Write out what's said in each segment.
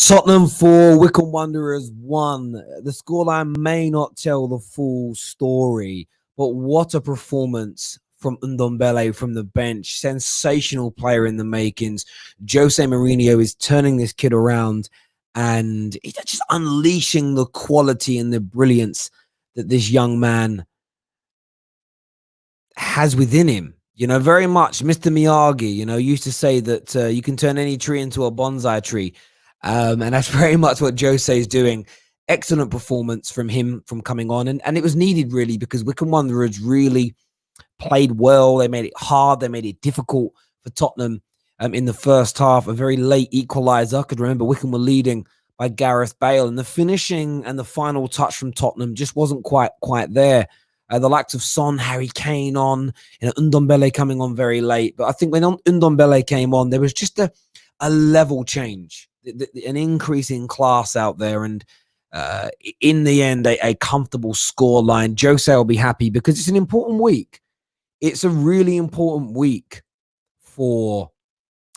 Tottenham 4, Wycombe Wanderers 1. The scoreline may not tell the full story, but what a performance from Ndombele from the bench. Sensational player in the makings. Jose Mourinho is turning this kid around and he's just unleashing the quality and the brilliance that this young man has within him. You know, very much Mr. Miyagi, used to say that you can turn any tree into a bonsai tree. And that's very much what Jose is doing. Excellent performance from him from coming on. And it was needed, really, because Wycombe Wanderers really played well. They made it hard. They made it difficult for Tottenham in the first half. A very late equaliser. I could remember Wycombe were leading by Gareth Bale. And the finishing and the final touch from Tottenham just wasn't quite there. The likes of Son, Harry Kane on, Ndombele coming on very late. But I think when Ndombele came on, there was just a level change, an increase in class out there. And in the end, a comfortable score line. Jose will be happy because it's an important week. It's a really important week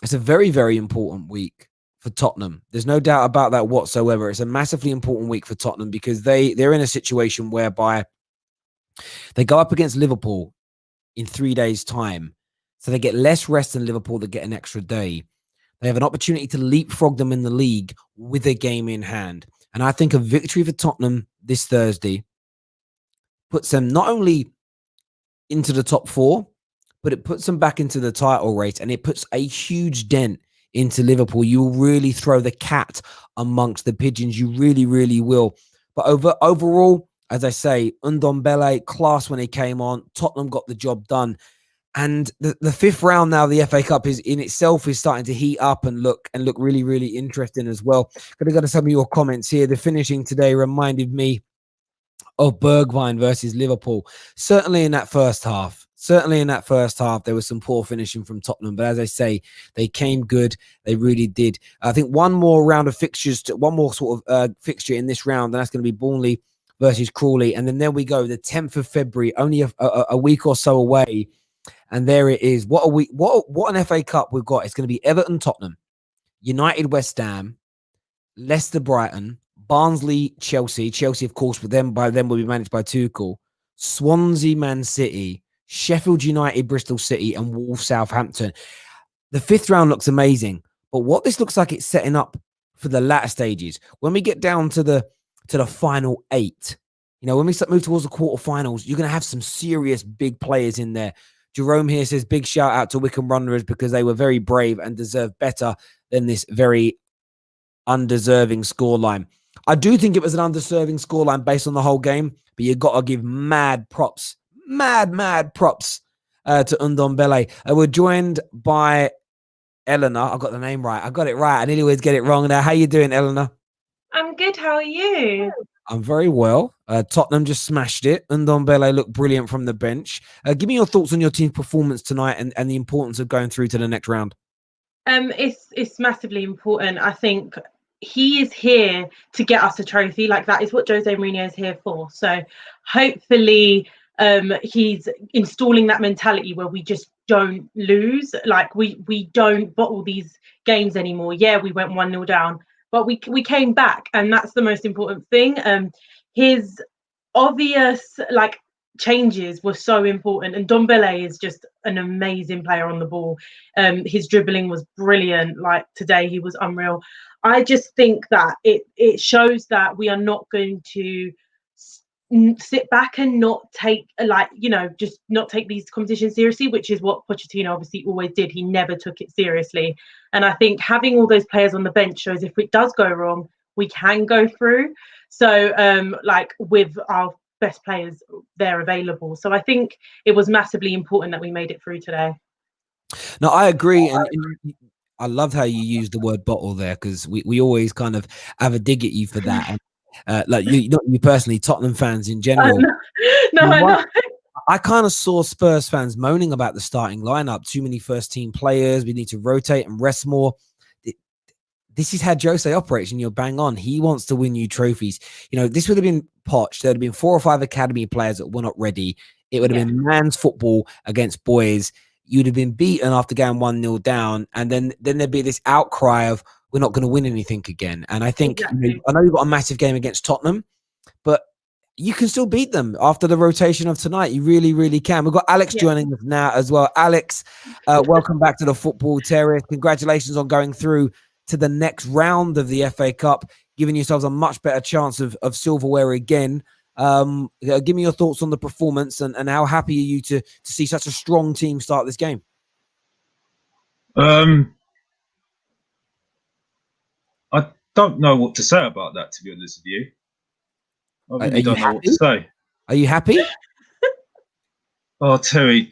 it's a very, very important week for Tottenham. There's no doubt about that whatsoever. It's a massively important week for Tottenham because they're in a situation whereby they go up against Liverpool in 3 days' time. So they get less rest than Liverpool. They get an extra day. They have an opportunity to leapfrog them in the league with a game in hand. And I think a victory for Tottenham this Thursday puts them not only into the top 4, but it puts them back into the title race. And it puts a huge dent into Liverpool. You will really throw the cat amongst the pigeons. You really, really will. But overall, as I say, Ndombele, class when he came on. Tottenham got the job done. And the fifth round now, the FA Cup is starting to heat up and look really, really interesting as well. Going to go to some of your comments here. The finishing today reminded me of Bergwijn versus Liverpool. Certainly in that first half, there was some poor finishing from Tottenham. But as I say, they came good. They really did. I think one more round of fixtures, one more sort of fixture in this round, and that's going to be Burnley versus Crawley. And then there we go, the 10th of February, only a week or so away. And there it is. What an FA Cup we've got. It's going to be Everton, Tottenham, United, West Ham, Leicester, Brighton, Barnsley, Chelsea. Chelsea, of course, by then will be managed by Tuchel. Swansea, Man City, Sheffield United, Bristol City, and Wolves, Southampton. The fifth round looks amazing. But what this looks like it's setting up for the latter stages. When we get down to the final 8, when we move towards the quarterfinals, you're going to have some serious big players in there. Jerome here says, big shout out to Wycombe Wanderers because they were very brave and deserve better than this very undeserving scoreline. I do think it was an undeserving scoreline based on the whole game, but you've got to give mad props to Ndombele. We're joined by Eleanor. I got the name right. I got it right. I nearly always get it wrong now. How you doing, Eleanor? I'm good. How are you? I'm very well. Tottenham just smashed it. Ndombele looked brilliant from the bench. Give me your thoughts on your team's performance tonight and the importance of going through to the next round. It's massively important. I think he is here to get us a trophy. Like, that is what Jose Mourinho is here for. So hopefully he's installing that mentality where we just don't lose. Like, we don't bottle these games anymore. Yeah, we went 1-0 down. But we came back, and that's the most important thing. His obvious changes were so important, and Ndombele is just an amazing player on the ball. His dribbling was brilliant. Like today, he was unreal. I just think that it shows that we are not going to sit back and not take just not take these competitions seriously, which is what Pochettino obviously always did. He never took it seriously, and I think having all those players on the bench shows if it does go wrong, we can go through. So with our best players there available, so I think it was massively important that we made it through today. No, I agree, and I loved how you used the word bottle there, because we always kind of have a dig at you for that. Not you personally, Tottenham fans in general. I know. I kind of saw Spurs fans moaning about the starting lineup. Too many first-team players. We need to rotate and rest more. This is how Jose operates, and you're bang on. He wants to win you trophies. This would have been Poch. There would have been 4 or 5 academy players that were not ready. It would have been man's football against boys. You'd have been beaten after going 1-0 down, and then there'd be this outcry of, we're not going to win anything again. And I think, Exactly. I know you've got a massive game against Tottenham, but you can still beat them after the rotation of tonight. You really, really can. We've got Alex joining us now as well. Alex, welcome back to the Football Terrace. Congratulations on going through to the next round of the FA Cup, giving yourselves a much better chance of silverware again. Give me your thoughts on the performance and how happy are you to see such a strong team start this game? I don't know what to say about that, to be honest with you. I really don't know what to say. Are you happy? Oh, Terry,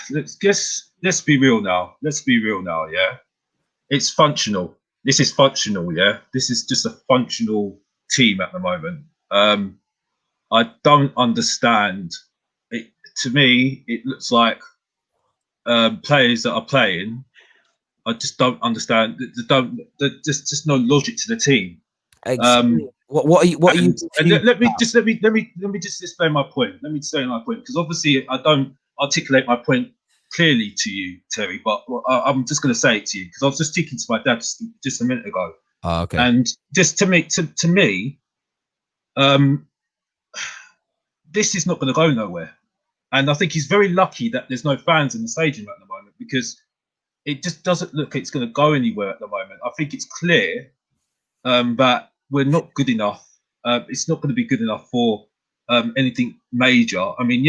let's be real now. Let's be real now, yeah? It's functional. This is functional, yeah? This is just a functional team at the moment. I don't understand. To me, it looks like players that are playing, I just don't understand. There's just no logic to the team. What are you? Let me just explain my point. Let me explain my point, because obviously I don't articulate my point clearly to you, Terry. But I'm just going to say it to you because I was just speaking to my dad just a minute ago. Oh, okay. And just to me, this is not going to go nowhere. And I think he's very lucky that there's no fans in the stadium at the moment, because it just doesn't look it's going to go anywhere at the moment. I think it's clear that we're not good enough. It's not going to be good enough for anything major. I mean,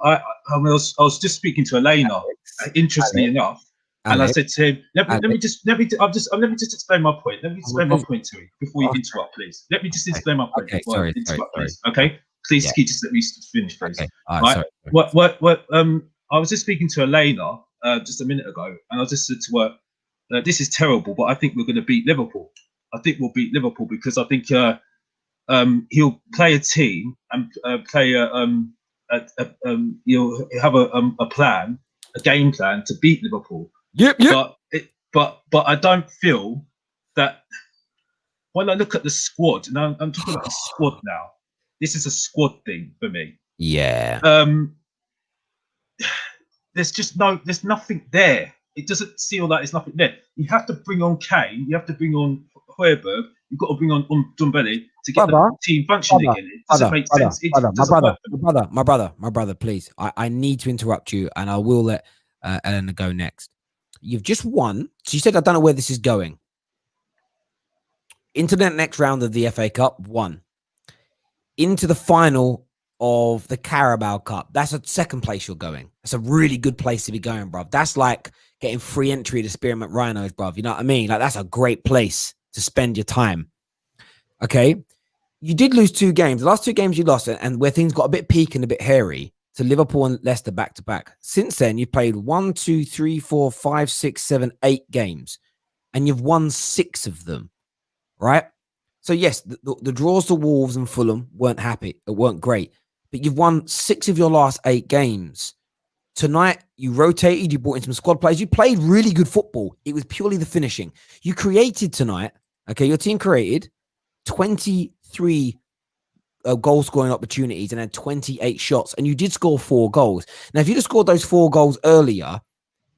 I was just speaking to Elena, interestingly enough, and I said to him, let me just explain my point. Let me explain my point to you before you interrupt, please. Let me just explain my point. Okay, sorry. Please. Okay, please, can you just let me finish, please? Okay. Right. What? I was just speaking to Elena just a minute ago, and I just said to her, "This is terrible, but I think we're going to beat Liverpool. I think we'll beat Liverpool because I think he'll play a team and play he'll have a plan, a game plan to beat Liverpool. Yep. But I don't feel that when I look at the squad, and I'm talking about the squad now. This is a squad thing for me. Yeah. There's nothing there. It doesn't feel like there's nothing there. You have to bring on Kane. You have to bring on Højbjerg. You've got to bring on Ndombele to get the team functioning again. It doesn't make sense. My brother, please. I need to interrupt you, and I will let Eleanor go next. You've just won. She said, I don't know where this is going. Into the next round of the FA Cup, 1. Into the final of the Carabao Cup. That's a second place you're going. That's a really good place to be going, bruv. That's like getting free entry to Spearmint Rhinos, bruv. You know what I mean? Like, that's a great place to spend your time. Okay? You did lose 2 games. The last 2 games you lost, and where things got a bit peak and a bit hairy, to Liverpool and Leicester back-to-back. Since then, you've played 1, 2, 3, 4, 5, 6, 7, 8 games, and you've won 6 of them, right? So, yes, the draws to Wolves and Fulham weren't great, but you've won 6 of your last 8 games. Tonight, you rotated, you brought in some squad players, you played really good football. It was purely the finishing. You created tonight, okay, your team created 23 goal scoring opportunities and had 28 shots, and you did score 4 goals. Now, if you'd have scored those 4 goals earlier,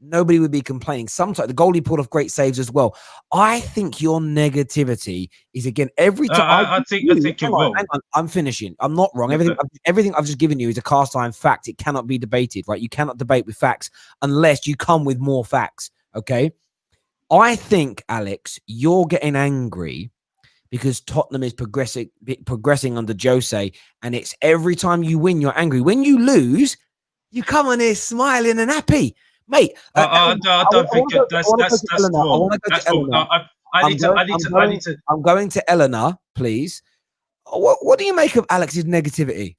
nobody would be complaining. Sometimes the goalie pulled off great saves as well. I think your negativity is, again, every time. I think you're wrong. Hang on, I'm finishing. I'm not wrong. Everything I've just given you is a cast iron fact. It cannot be debated, right? You cannot debate with facts unless you come with more facts. Okay. I think, Alex, you're getting angry because Tottenham is progressing under Jose, and it's every time you win, you're angry. When you lose, you come on here smiling and happy. Mate, I don't think that's wrong. I'm going to Eleanor, please. What do you make of Alex's negativity?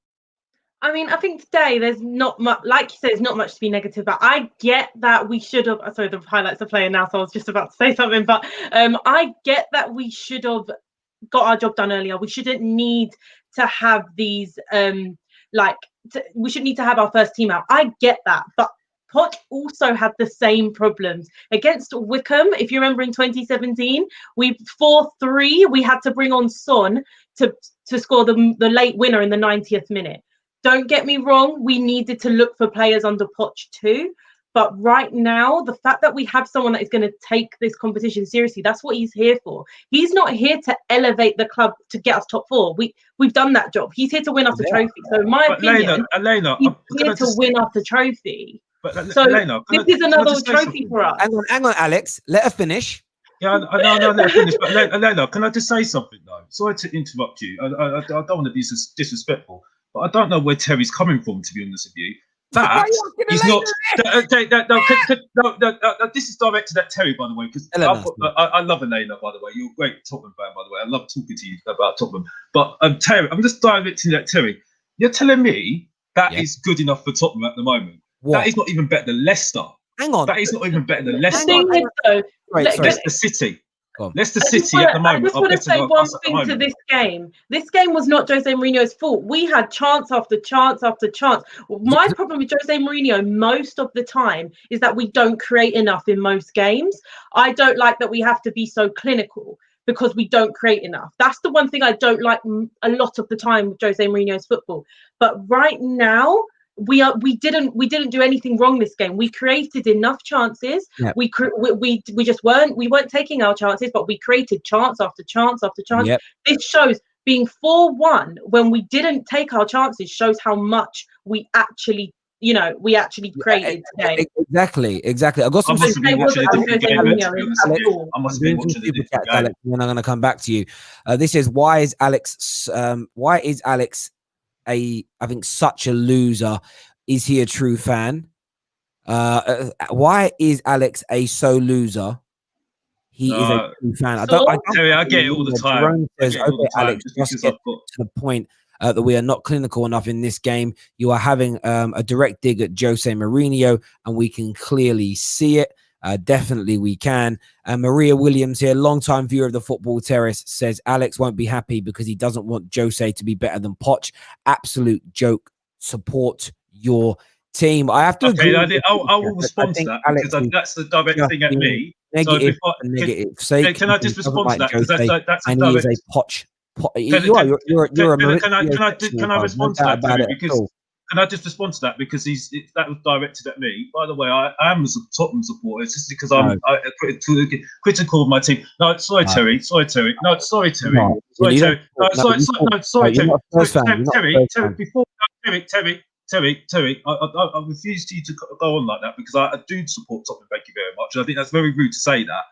I mean, I think today there's not much, like you said, there's not much to be negative about. I get that we should have, sorry, the highlights are playing now, so I was just about to say something, but I get that we should have got our job done earlier. We shouldn't need to have these, we should need to have our first team out. I get that, but Poch also had the same problems against Wycombe. If you remember in 2017, we 4-3. We had to bring on Son to score the late winner in the 90th minute. Don't get me wrong. We needed to look for players under Poch too, But right now, the fact that we have someone that is going to take this competition seriously, that's what he's here for. He's not here to elevate the club to get us top four. We've done that job. He's here to win us a trophy. So in my opinion, Elena, he's here to win us a trophy. So Elena, this is another trophy for us. Hang on, Alex. Let her finish. Yeah, I know, let her finish. But Elena, can I just say something though? Sorry to interrupt you. I don't want to be disrespectful, but I don't know where Terry's coming from, to be honest with you. That is not. No, this is directed at Terry, by the way, because I love Elena, by the way. You're a great Tottenham fan, by the way. I love talking to you about Tottenham. But Terry, I'm just directing at Terry. You're telling me that is good enough for Tottenham at the moment. What? That is not even better than Leicester. Hang on. That is not even better than Leicester. Leicester City. Leicester City at the moment. I just want to say one thing to this game. This game was not Jose Mourinho's fault. We had chance after chance after chance. My problem with Jose Mourinho most of the time is that we don't create enough in most games. I don't like that we have to be so clinical because we don't create enough. That's the one thing I don't like a lot of the time with Jose Mourinho's football. But right now, we didn't do anything wrong this game. We created enough chances. Yep. We weren't taking our chances, but we created chance after chance after chance. Yep. This shows being 4-1 when we didn't take our chances shows how much we actually created today. Exactly. I got some. I must have been watching a different game. Alex, and then I'm going to come back to you. This is why is Alex I think such a loser? Is he a true fan? Why is Alex a so loser? He is a true fan. I get it all the time. Alex, just get to the point that we are not clinical enough in this game. You are having a direct dig at Jose Mourinho, and we can clearly see it. Definitely we can. Maria Williams here, long-time viewer of the Football Terrace, says Alex won't be happy because he doesn't want Jose to be better than Poch. Absolute joke. Support your team. I have to agree. I will respond to that because that's the direct thing at me. Negative. Can I just respond to that? Because that's a He direct. is a Poch. Can I respond to that? Can I just respond to that because that was directed at me? By the way, I am a Tottenham supporter. It's just because I'm critical of my team. No, sorry, Terry. No, sorry, Terry. Terry. I refuse to you to go on like that because I do support Tottenham. Thank you very much. And I think that's very rude to say that.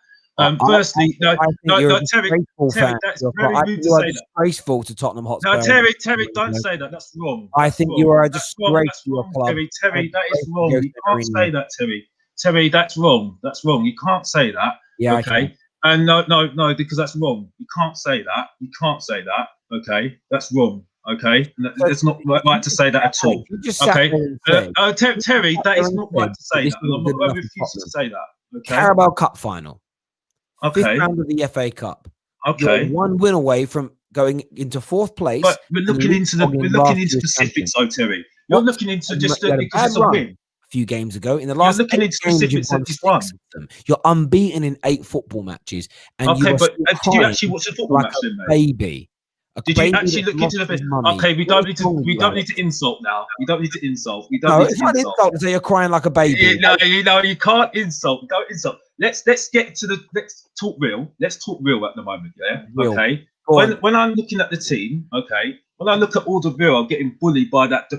Firstly, Terry, that's very rude to say that. Disgraceful to Tottenham Hotspur. No, Terry, don't say that. That's wrong. I think you are a disgrace to your club. Terry, that is wrong. You can't say that, Terry. Terry, that's wrong. That's wrong. You can't say that. Yeah. Okay. And no, because that's wrong. You can't say that. Okay. That's wrong. Okay. It's not right to say that at all. Okay. Terry, that is not right to say that. I refuse to say that. Okay. Carabao Cup final. Okay. 5th round of the FA Cup. Okay. You're one win away from going into 4th place. But we're looking into specifics, Terry. You're looking into just because it's a win. A few games ago, in the last you're looking into specifics at this one. You're unbeaten in 8 football matches. And okay, but did you actually watch the football match then, mate? Baby. Did you actually look into the bit? Okay, we don't need to insult now. We don't need to insult. It's not insult to say you're crying like a baby. You can't insult. Don't insult. Let's talk real. Let's talk real at the moment. Yeah. Real. Okay. When I'm looking at the team, okay. When I look at Alderweireld getting bullied by that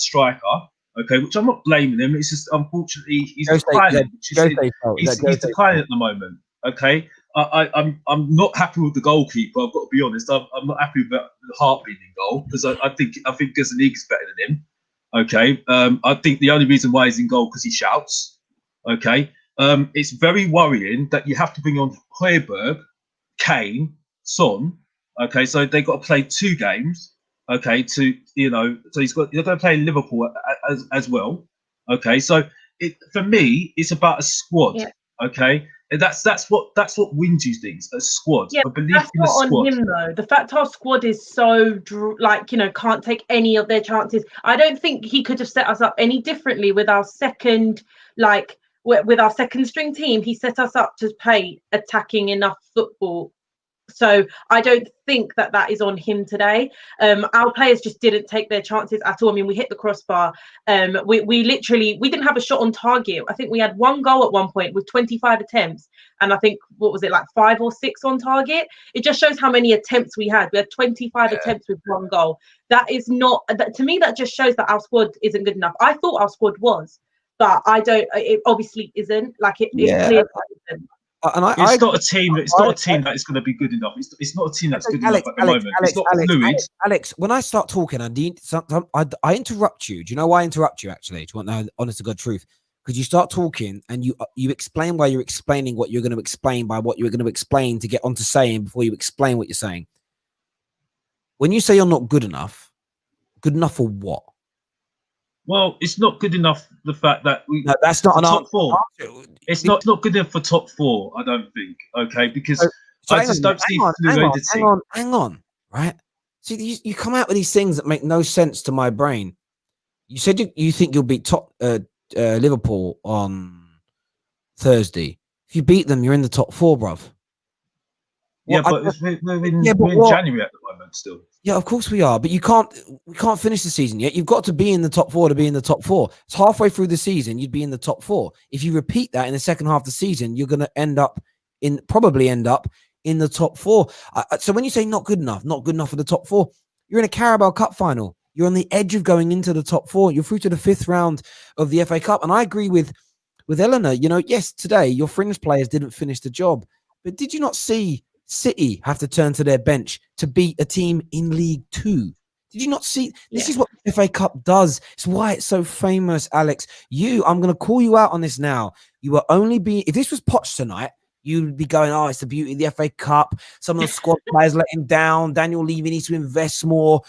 striker, okay, which I'm not blaming him. It's just unfortunately he's declining. He's declining at the moment. Okay. I'm not happy with the goalkeeper. I've got to be honest. I'm not happy with the Hart being in goal because I think Gazaniga is better than him. Okay. I think the only reason why he's in goal because he shouts. Okay. It's very worrying that you have to bring on Højbjerg, Kane, Son. Okay, so they've got to play 2 games. Okay, so they're going to play Liverpool as well. Okay, so for me, it's about a squad. Yeah. Okay. That's what wins you things, a squad. Yeah, I believe that's in the not squad. on him though. The fact our squad is so can't take any of their chances. I don't think he could have set us up any differently with our second with our second string team. He set us up to play attacking enough football So I don't think that is on him today. Our players just didn't take their chances at all. I mean, we hit the crossbar. We didn't have a shot on target. I think we had one goal at one point with 25 attempts, and I think what was it, like 5 or 6 on target. It just shows how many attempts we had. We had 25 attempts with one goal. That is not that, to me. That just shows that our squad isn't good enough. I thought our squad was, but I don't. It obviously isn't. Like it clearly isn't. It's not a team that is going to be good enough. It's not a team that's good enough at the moment. It's not fluid. Alex, when I start talking, I interrupt you. Do you know why I interrupt you? Actually, do you want the honest to God truth? Because you start talking and you explain why you're explaining what you're going to explain by what you're going to explain to get onto saying before you explain what you're saying. When you say you're not good enough for what? Well, it's not good enough. The fact that that's not an top 4. It's not good enough for top 4. I don't think. Okay, because I just don't see fluidity. Hang on, right? See, you come out with these things that make no sense to my brain. You said you think you'll beat Liverpool on Thursday. If you beat them, you're in the top 4, bruv. Yeah, but we're in January at the moment still. Yeah, of course we are, but we can't finish the season yet. You've got to be in the top 4 to be in the top 4. It's halfway through the season, you'd be in the top 4. If you repeat that in the second half of the season, you're going to probably end up in the top 4. So when you say not good enough for the top 4, you're in a Carabao Cup final. You're on the edge of going into the top 4. You're through to the 5th round of the FA Cup, and I agree with Eleanor. You know, yes, today your fringe players didn't finish the job, but did you not see City have to turn to their bench to beat a team in League 2? Did you not see? This is what the FA Cup does. It's why it's so famous, Alex. I'm going to call you out on this now. You were only being, if this was Poch tonight, you'd be going, oh, it's the beauty of the FA Cup. Some of the squad players let him down. Daniel Levy needs to invest more.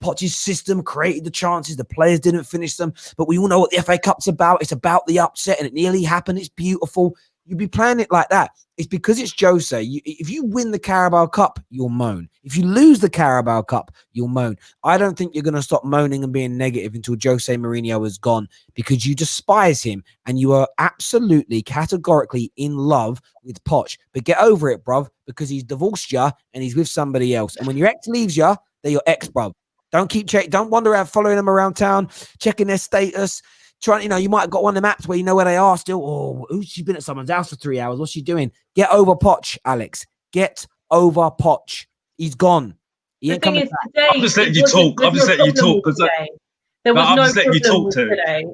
Poch's system created the chances. The players didn't finish them. But we all know what the FA Cup's about. It's about the upset, and it nearly happened. It's beautiful. You'd be playing it like that. It's because it's Jose. If you win the Carabao Cup, you'll moan. If you lose the Carabao Cup, you'll moan. I don't think you're going to stop moaning and being negative until Jose Mourinho is gone, because you despise him and you are absolutely categorically in love with Poch. But get over it, bruv, because he's divorced you and he's with somebody else. And when your ex leaves you, they're your ex, bruv. Don't wander around following them around town, checking their status. Trying, you might have got one of the maps where you know where they are still. Oh, she's been at someone's house for 3 hours. What's she doing? Get over Poch, Alex. Get over Poch. He's gone. He ain't coming back. Today, I'm just letting you talk. I'm just letting you talk. There was no problem today.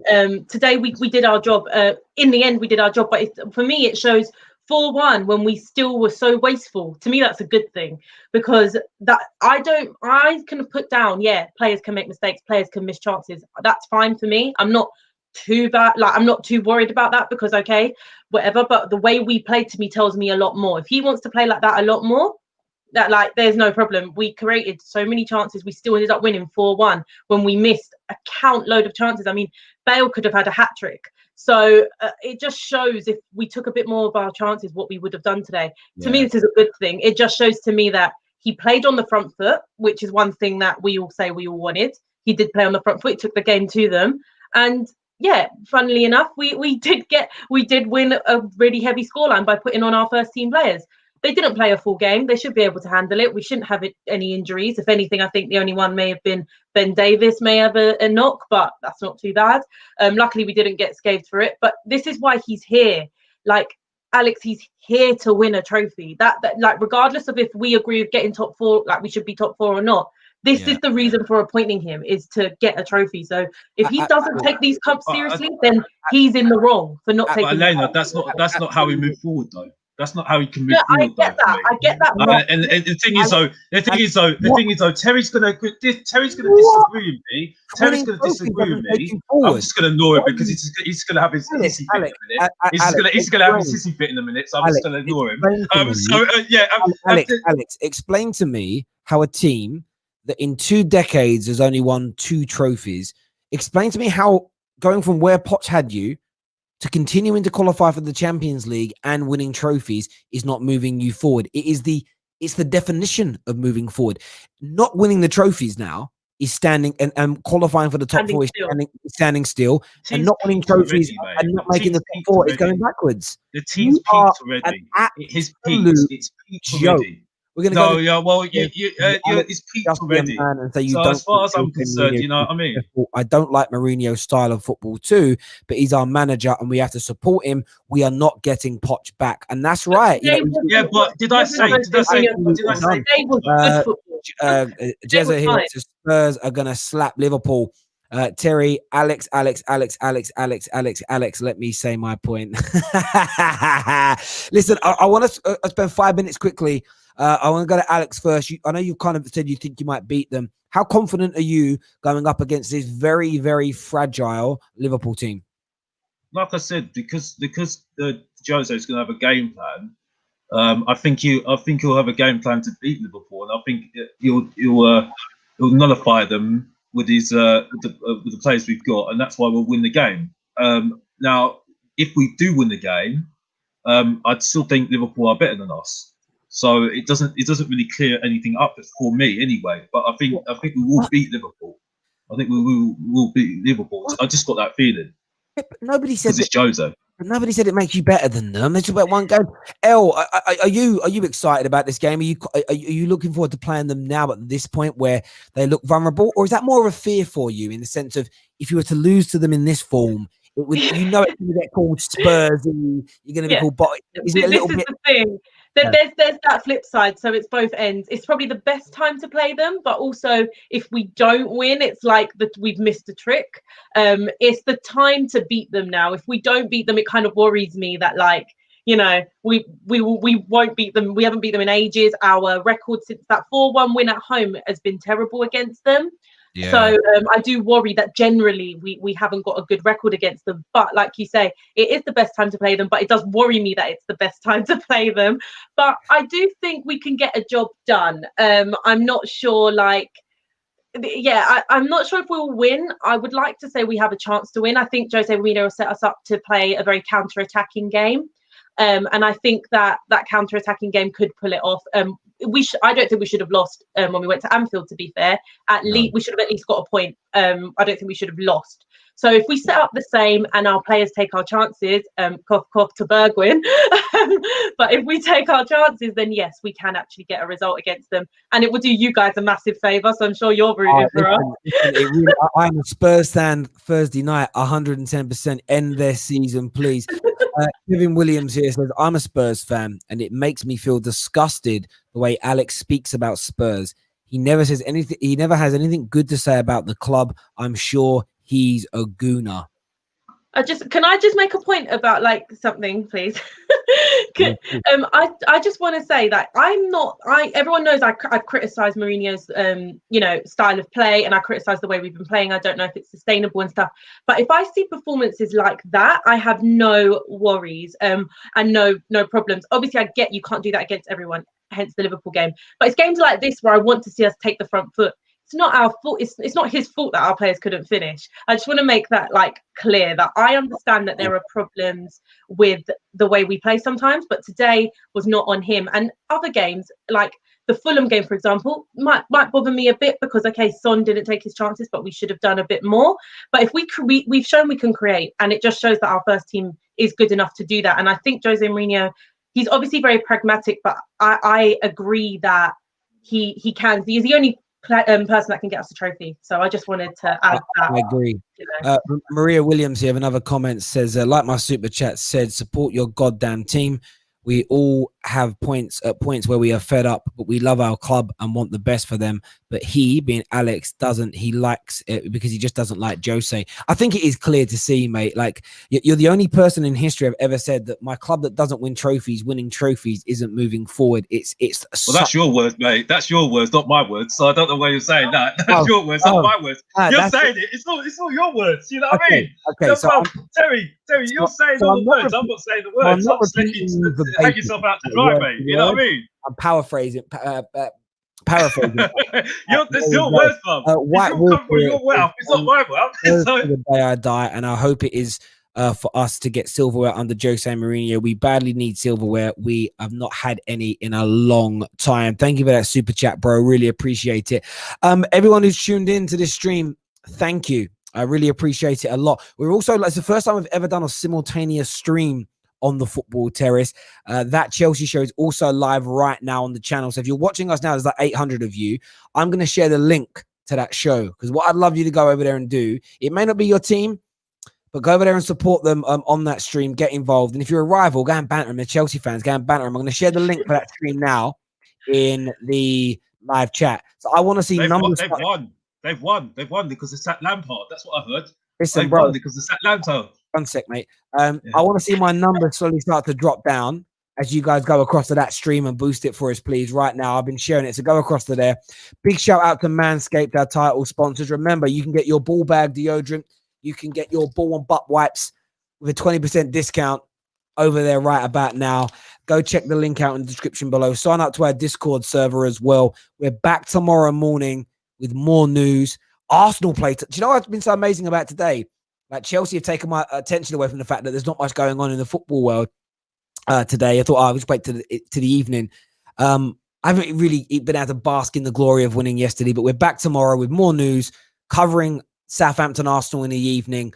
Today we did our job. In the end, we did our job. But for me, it shows 4-1 when we still were so wasteful. To me, that's a good thing, because I can put down, players can make mistakes, players can miss chances. That's fine for me. I'm not too bad. Like, I'm not too worried about that, because okay, whatever. But the way we play, to me, tells me a lot more. If he wants to play like that a lot more, there's no problem. We created so many chances. We still ended up winning 4-1 when we missed a count load of chances. I mean, Bale could have had a hat trick. So it just shows, if we took a bit more of our chances, what we would have done today. To me, this is a good thing. It just shows to me that he played on the front foot, which is one thing that we all say we all wanted. He did play on the front foot. He took the game to them. And funnily enough, we did win a really heavy scoreline by putting on our first team players. They didn't play a full game. They should be able to handle it. We shouldn't have any injuries. If anything, I think the only one may have been Ben Davis may have a knock, but that's not too bad. Luckily, we didn't get scathed for it. But this is why he's here. Like, Alex, he's here to win a trophy. That like, regardless of if we agree with getting top 4, like we should be top 4 or not, this is the reason for appointing him, is to get a trophy. So if he doesn't take these cups seriously, then he's in the wrong for not taking. Elena, that's not how we move forward, though. That's not how he can move forward. I get that. And the thing is though, Terry's gonna disagree with me. I'm just gonna ignore it, because he's gonna have his sissy fit in a minute. He's gonna have his sissy fit in a minute, so I'm just gonna ignore him. Alex, explain to me how a team that in 2 decades has only won 2 trophies. Explain to me how going from where Poch had you to continuing to qualify for the Champions League and winning trophies is not moving you forward. It's the definition of moving forward. Not winning the trophies now is standing and qualifying for the top 4 is standing still, and not winning trophies and not making the top 4 is going backwards. The team's peaked already. His peaked. It's peaked already. We're gonna No, go. yeah, well, Alex, it's peaked just be a already. man and say you So don't. as far think as I'm Jose concerned, Mourinho you know what I is mean? successful. I don't like Mourinho's style of football too, but he's our manager and we have to support him. We are not getting Poch back, and that's right. You know, Yeah, but did I say? Did I say? Today was good football. Jezza was here fine. says Spurs are gonna slap Liverpool. Terry, Alex. Let me say my point. Listen, I want to spend 5 minutes quickly. I want to go to Alex first. I know you kind of said you think you might beat them. How confident are you going up against this very, very fragile Liverpool team? Like I said, because Jose is going to have a game plan. I think he'll have a game plan to beat Liverpool, and I think he'll nullify them with his with the players we've got, and that's why we'll win the game. Now, if we do win the game, I'd still think Liverpool are better than us. So it doesn't really clear anything up for me anyway. But I think we will beat Liverpool. I think we will beat Liverpool. I just got that feeling. Nobody said because it's Jose. Nobody said it makes you better than them. They just about one game. El, are you excited about this game? Are you looking forward to playing them now at this point where they look vulnerable, or is that more of a fear for you in the sense of if you were to lose to them in this form, it's going to get called Spurs and you're going to be called? But is it a little bit? The thing. There's that flip side, so it's both ends. It's probably the best time to play them, but also if we don't win, it's like that we've missed a trick. It's the time to beat them now. If we don't beat them, it kind of worries me that we won't beat them. We haven't beat them in ages. Our record since that 4-1 win at home has been terrible against them. Yeah. So I do worry that generally we haven't got a good record against them. But like you say, it is the best time to play them. But it does worry me that it's the best time to play them. But I do think we can get a job done. I'm not sure, I'm not sure if we'll win. I would like to say we have a chance to win. I think Jose Mourinho will set us up to play a very counter-attacking game. And I think that counter-attacking game could pull it off. I don't think we should have lost when we went to Anfield, to be fair. At least we should have at least got a point. I don't think we should have lost. So if we set up the same and our players take our chances, cough, cough to Bergwijn. But if we take our chances, then yes, we can actually get a result against them. And it will do you guys a massive favour. So I'm sure you're rooting for us. I'm a Spurs fan Thursday night, 110%. End their season, please. Kevin Williams here says, I'm a Spurs fan and it makes me feel disgusted the way Alex speaks about Spurs. He never says anything. He never has anything good to say about the club. I'm sure he's a gooner. Can I just make a point about something, please? I just want to say that everyone knows I criticize Mourinho's style of play, and I criticize the way we've been playing. I don't know if it's sustainable and stuff, but if I see performances like that, I have no worries and no problems. Obviously I get you can't do that against everyone, hence the Liverpool game, but it's games like this where I want to see us take the front foot. It's not our fault. It's not his fault that our players couldn't finish. I just want to make that clear that I understand that there are problems with the way we play sometimes, but today was not on him. And other games, like the Fulham game, for example, might bother me a bit because Son didn't take his chances, but we should have done a bit more. But if we've shown we can create, and it just shows that our first team is good enough to do that. And I think Jose Mourinho, he's obviously very pragmatic, but I agree that he's the only person that can get us a trophy. So I just wanted to add that. I agree. Maria Williams here, another comment says, like my super chat said, support your goddamn team. We all have points where we are fed up, but we love our club and want the best for them. But he, being Alex, doesn't. He likes it because he just doesn't like Jose. I think it is clear to see, mate. Like, you're the only person in history I've ever said that my club that doesn't win trophies, winning trophies isn't moving forward. Well, that's your words, mate. That's your words, not my words. So I don't know why you're saying that. That's your words, not my words. You're saying it. It's all your words. You know what I mean? Okay. So Terry, you're saying all the words. I'm not saying the words. I'm just letting you hang yourself out to dry, mate. You know what I mean? I'm paraphrasing. It's your words, man. It's come from your mouth. It's not my mouth. The day I die, and I hope it is for us to get silverware under Jose Mourinho. We badly need silverware. We have not had any in a long time. Thank you for that super chat, bro. Really appreciate it. Everyone who's tuned in to this stream, thank you. I really appreciate it a lot. We're also, it's the first time we've ever done a simultaneous stream on the Football Terrace. That Chelsea show is also live right now on the channel. So if you're watching us now, there's like 800 of you. I'm going to share the link to that show, because what I'd love you to go over there and do, it may not be your team, but go over there and support them on that stream. Get involved. And if you're a rival, go and banter them. They're Chelsea fans, go and banter them. I'm going to share the link for that stream now in the live chat. So I want to see numbers. They've won because it's at Lampard. That's what I heard. Listen, they've bro, won because it's at Lampard. 1 sec, mate. I want to see my numbers slowly start to drop down as you guys go across to that stream and boost it for us, please. Right now, I've been sharing it, so go across to there. Big shout out to Manscaped, our title sponsors. Remember, you can get your ball bag deodorant. You can get your ball and butt wipes with a 20% discount over there right about now. Go check the link out in the description below. Sign up to our Discord server as well. We're back tomorrow morning with more news. Arsenal play. Do you know what's been so amazing about today? Like, Chelsea have taken my attention away from the fact that there's not much going on in the football world today. I thought, I'll just wait to the evening. I haven't really been able to bask in the glory of winning yesterday, but we're back tomorrow with more news, covering Southampton Arsenal in the evening.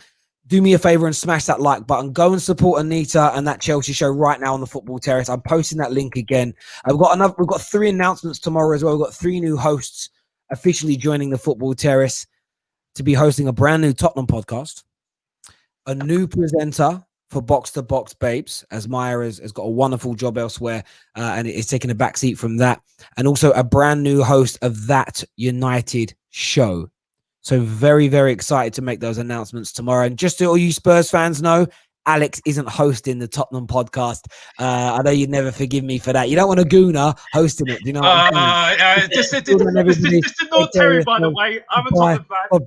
Do me a favor and smash that like button. Go and support Anita and that Chelsea show right now on the Football Terrace. I'm posting that link again. We've got 3 announcements tomorrow as well. We've got 3 new hosts officially joining the Football Terrace to be hosting a brand new Tottenham podcast. A new presenter for Box to Box Babes, as Maya has got a wonderful job elsewhere and is taking a backseat from that. And also a brand new host of That United show. So very, very excited to make those announcements tomorrow. And just so all you Spurs fans know, Alex isn't hosting the Tottenham podcast. I know you'd never forgive me for that. You don't want a gooner hosting it. Do you know what I'm saying? Just ignore Terry, by the way. I'm a Tottenham fan.